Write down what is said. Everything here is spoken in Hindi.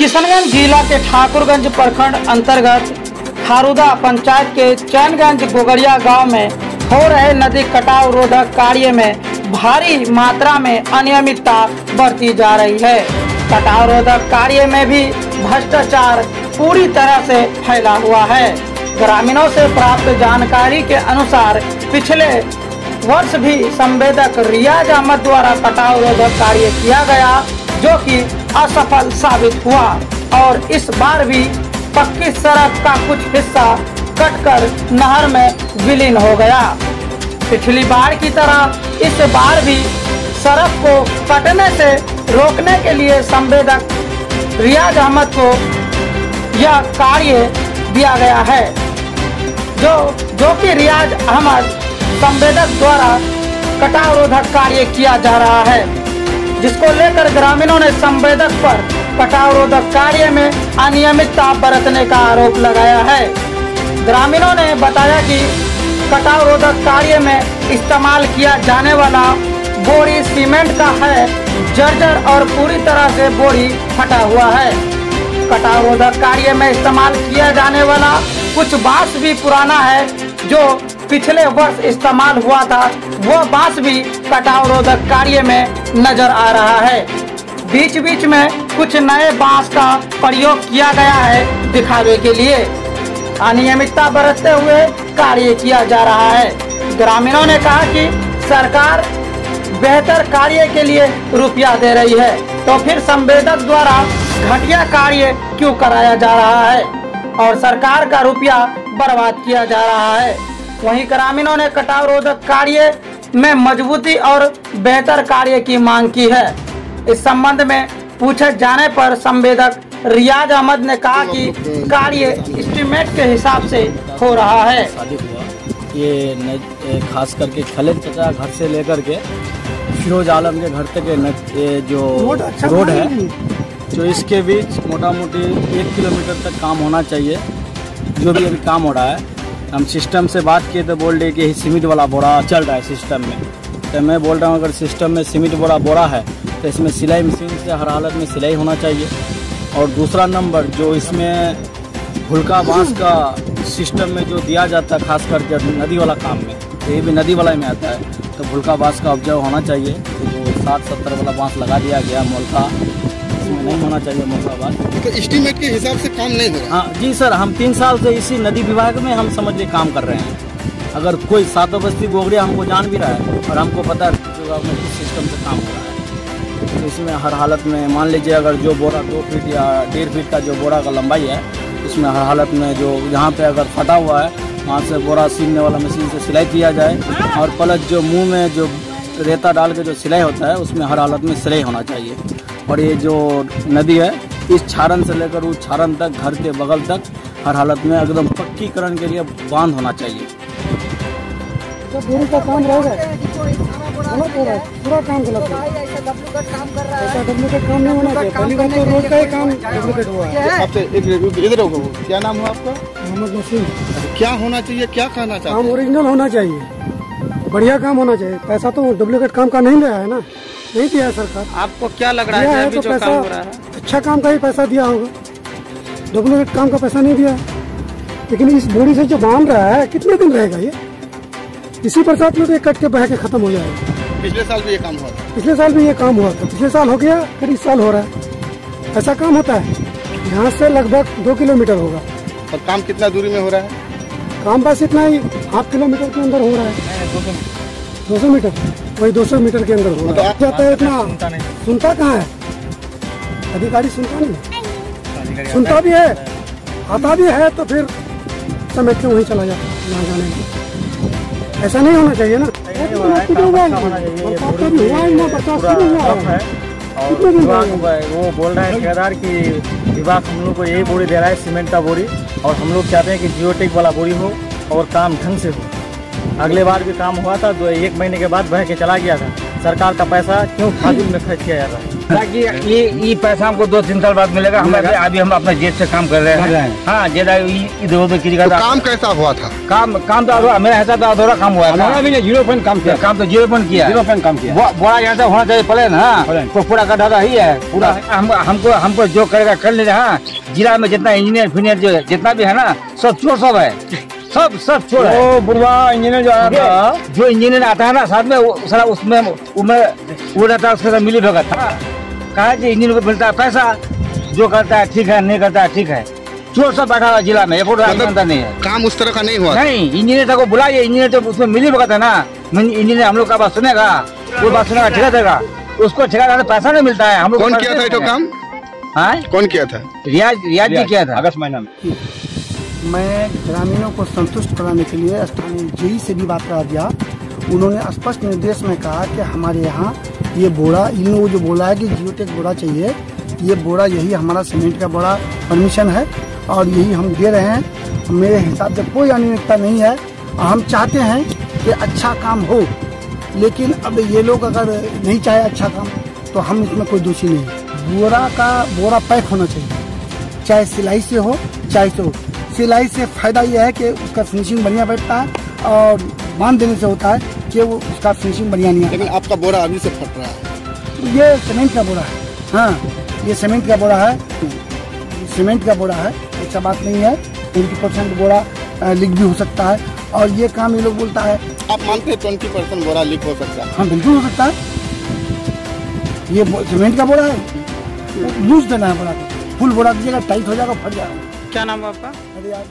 किशनगंज जिला के ठाकुरगंज प्रखंड अंतर्गत खारूदा पंचायत के चैनगंज गोगड़िया गांव में हो रहे नदी कटाव रोधक कार्य में भारी मात्रा में अनियमितता बरती जा रही है। कटाव रोधक कार्य में भी भ्रष्टाचार पूरी तरह से फैला हुआ है। ग्रामीणों से प्राप्त जानकारी के अनुसार पिछले वर्ष भी संवेदक रियाज अहमद द्वारा कटाव रोधक कार्य किया गया, जो कि असफल साबित हुआ और इस बार भी पक्की सड़क का कुछ हिस्सा कटकर नहर में विलीन हो गया। पिछली बार की तरह इस बार भी सड़क को कटने से रोकने के लिए संवेदक रियाज अहमद को यह कार्य दिया गया है, जो कि रियाज अहमद संवेदक द्वारा कटाव रोधक कार्य किया जा रहा है, जिसको लेकर ग्रामीणों ने संवेदक पर कटाव रोधक कार्य में अनियमितता बरतने का आरोप लगाया है। ग्रामीणों ने बताया कि कटाव रोधक कार्य में इस्तेमाल किया जाने वाला बोरी सीमेंट का है, जर्जर और पूरी तरह से बोरी फटा हुआ है। कटाव रोधक कार्य में इस्तेमाल किया जाने वाला कुछ बांस भी पुराना है, जो पिछले वर्ष इस्तेमाल हुआ था, वह बांस भी कटाव रोधक कार्य में नजर आ रहा है। बीच बीच में कुछ नए बांस का प्रयोग किया गया है दिखावे के लिए। अनियमितता बरतते हुए कार्य किया जा रहा है। ग्रामीणों ने कहा कि सरकार बेहतर कार्य के लिए रुपया दे रही है, तो फिर संवेदक द्वारा घटिया कार्य क्यों कराया जा रहा है और सरकार का रुपया बर्बाद किया जा रहा है। वहीं ग्रामीणों ने कटाव रोधक कार्य में मजबूती और बेहतर कार्य की मांग की है। इस संबंध में पूछे जाने पर संवेदक रियाज अहमद ने कहा कि कार्य एस्टीमेट के हिसाब से हो रहा है। ये खास करके खलील चचा घर से लेकर के फिरोज आलम के घर तक ये जो रोड है, जो इसके बीच मोटा मोटी 1 किलोमीटर तक काम होना चाहिए। जो भी अभी काम हो रहा है, हम सिस्टम से बात किए तो बोल रहे कि सीमेंट वाला बोरा चल रहा है सिस्टम में। तो मैं बोल रहा हूँ अगर सिस्टम में सीमेंट बोरा है तो इसमें सिलाई मशीन से हर हालत में सिलाई होना चाहिए। और दूसरा नंबर, जो इसमें भुलका बांस का सिस्टम में जो दिया जाता है, खास करके नदी वाला काम में, ये भी नदी वाला में आता है, तो भुलका बांस का उपजाऊ होना चाहिए। तो 60-70 वाला बांस लगा दिया गया, मोलका इसमें नहीं होना चाहिए, मोलका बांस। तो एस्टीमेट के हिसाब से काम नहीं हो रहा? हाँ जी सर, हम 3 साल से इसी नदी विभाग में हम समझ के काम कर रहे हैं। अगर कोई 7 बस्ती गोगड़िया हमको जान भी रहा है और हमको पता है में किस सिस्टम से काम हो रहा है, तो इसमें हर हालत में मान लीजिए अगर जो बोरा 2 फीट या 1.5 फीट का जो बोरा का लंबाई है, इसमें हर हालत में जो यहाँ पे अगर फटा हुआ है वहाँ से बोरा सीलने वाला मशीन से सिलाई किया जाए, और प्लस जो मुंह में जो रेता डाल के जो सिलाई होता है उसमें हर हालत में सिलाई होना चाहिए। और ये जो नदी है, इस छारन से लेकर उस छारन तक, घर के बगल तक हर हालत में एकदम पक्कीकरण के लिए बांध होना चाहिए। तो दूरी का काम रहेगा, पूरा काम गलत है। ऐसा डुप्लीकेट काम नहीं होना चाहिए। पहली बात तो रोड का ही काम डुप्लीकेट हुआ है। आपसे एक इधर होगा, क्या नाम है आपका? मोहम्मद नसीम। क्या होना चाहिए, क्या कहना चाहते हैं? काम ओरिजिनल होना चाहिए, बढ़िया काम होना चाहिए। पैसा तो डुप्लीकेट काम का नहीं दिया है ना, नहीं दिया है सरकार। आपको क्या लग रहा है तो पैसा काम हो रहा है? अच्छा काम का ही पैसा दिया होगा, डुप्लीकेट काम का पैसा नहीं दिया। लेकिन इस बोरी से जो बांध रहा है, कितने दिन रहेगा ये? इसी बरसात में तो कट के बह के खत्म हो जाएगा। पिछले साल भी ये काम हुआ था? पिछले साल भी ये काम हुआ था। पिछले साल हो गया, फिर इस साल हो रहा है। ऐसा काम होता है। यहाँ से लगभग 2 किलोमीटर होगा। और काम कितना दूरी में हो रहा है? काम बस इतना ही 1/2 किलोमीटर के अंदर हो रहा है। 200 मीटर, वही 200 मीटर के अंदर हो रहा है। जाता है इतना, सुनता कहाँ है अधिकारी? सुनता नहीं, सुनता भी है, आता भी है, तो फिर समेट के वहीं चला जाता है यहाँ जाने में। ऐसा नहीं होना चाहिए ना। वो बोल रहे हैं ठेकेदार की विभाग हम लोग को यही बोरी दे रहा है, सीमेंट का बोरी, और हम लोग चाहते हैं कि जियोटेक वाला बोरी हो और काम ढंग से हो। अगले बार भी काम हुआ था तो 1 महीने के बाद बह के चला गया था, सरकार का पैसा क्यों फाजिल में खर्च किया जाता है? ताकि ये पैसा हमको 2-3 साल बाद मिलेगा। हम अभी हम अपने जेब से काम कर रहे हैं। हाँ, ज्यादा इधर उधर किसी का काम कैसा हुआ था? काम तो मेरा हिसाब से अधूरा काम हुआ है। भी 0% काम किया, काम तो 0% किया, 0% काम किया। बड़ा जैसा होना चाहिए प्लान। हाँ, तो पूरा का दादा ही है पूरा। हमको जो करेगा कर ले। हाँ, जिला में जितना इंजीनियर फिनियर जो जितना भी है ना, सब चोर सब है, सब चोर है। वो बुढ़वा इंजीनियर जो आया था, जो इंजीनियर आता है ना साथ में, वो सारा उसमें वो रहता है, उसके साथ मिली भगत। कहा इंजीनियर को मिलता है पैसा, जो करता है ठीक है, नहीं करता है ठीक है। चोर सब बैठा हुआ जिला में, मतलब नहीं है। काम उस तरह का नहीं हुआ? नहीं, इंजीनियर को बुलाइए, इंजीनियर तो उसमें मिली भगत है ना। इंजीनियर हम लोग का बात सुनेगा, वो बात सुनेगा, ठेका देगा उसको। ठेका पैसा नहीं मिलता है। हम लोग कौन किया था ये काम? हाँ, कौन किया था? रियाज जी किया था अगस्त महीना में। मैं ग्रामीणों को संतुष्ट कराने के लिए स्थानीय जेई से भी बात करा दिया। उन्होंने स्पष्ट निर्देश में कहा कि हमारे यहाँ ये बोरा, इन लोगों जो बोला है कि जियोटेक बोरा चाहिए, ये बोरा यही हमारा सीमेंट का बोरा परमिशन है और यही हम दे रहे हैं। मेरे हिसाब से कोई अनियमितता नहीं है। हम चाहते हैं कि अच्छा काम हो, लेकिन अब ये लोग अगर नहीं चाहे अच्छा काम, तो हम इसमें कोई दोषी नहीं है। बोरा पैक होना चाहिए, चाहे सिलाई से हो चाहे से हो। सिलाई से फायदा यह है कि उसका फिनिशिंग बढ़िया बैठता है और बांध देने से होता है कि वो उसका फिनिशिंग बढ़िया नहीं है। लेकिन आपका बोरा अभी से फट रहा है। ये सीमेंट का बोरा है। हाँ, ये सीमेंट का बोरा है, सीमेंट का बोरा है, ऐसा बात नहीं है। 20% बोरा लीक भी हो सकता है और ये काम ये लोग बोलता है। आप मानते हैं 20% बोरा लीक हो सकता है? हाँ, बिल्कुल हो सकता है। ये सीमेंट का बोरा है, लूज देना है बोरा को। फुल बोरा दीजिएगा, टाइट हो जाएगा, फट जाएगा। क्या नाम है आपका? अरे यार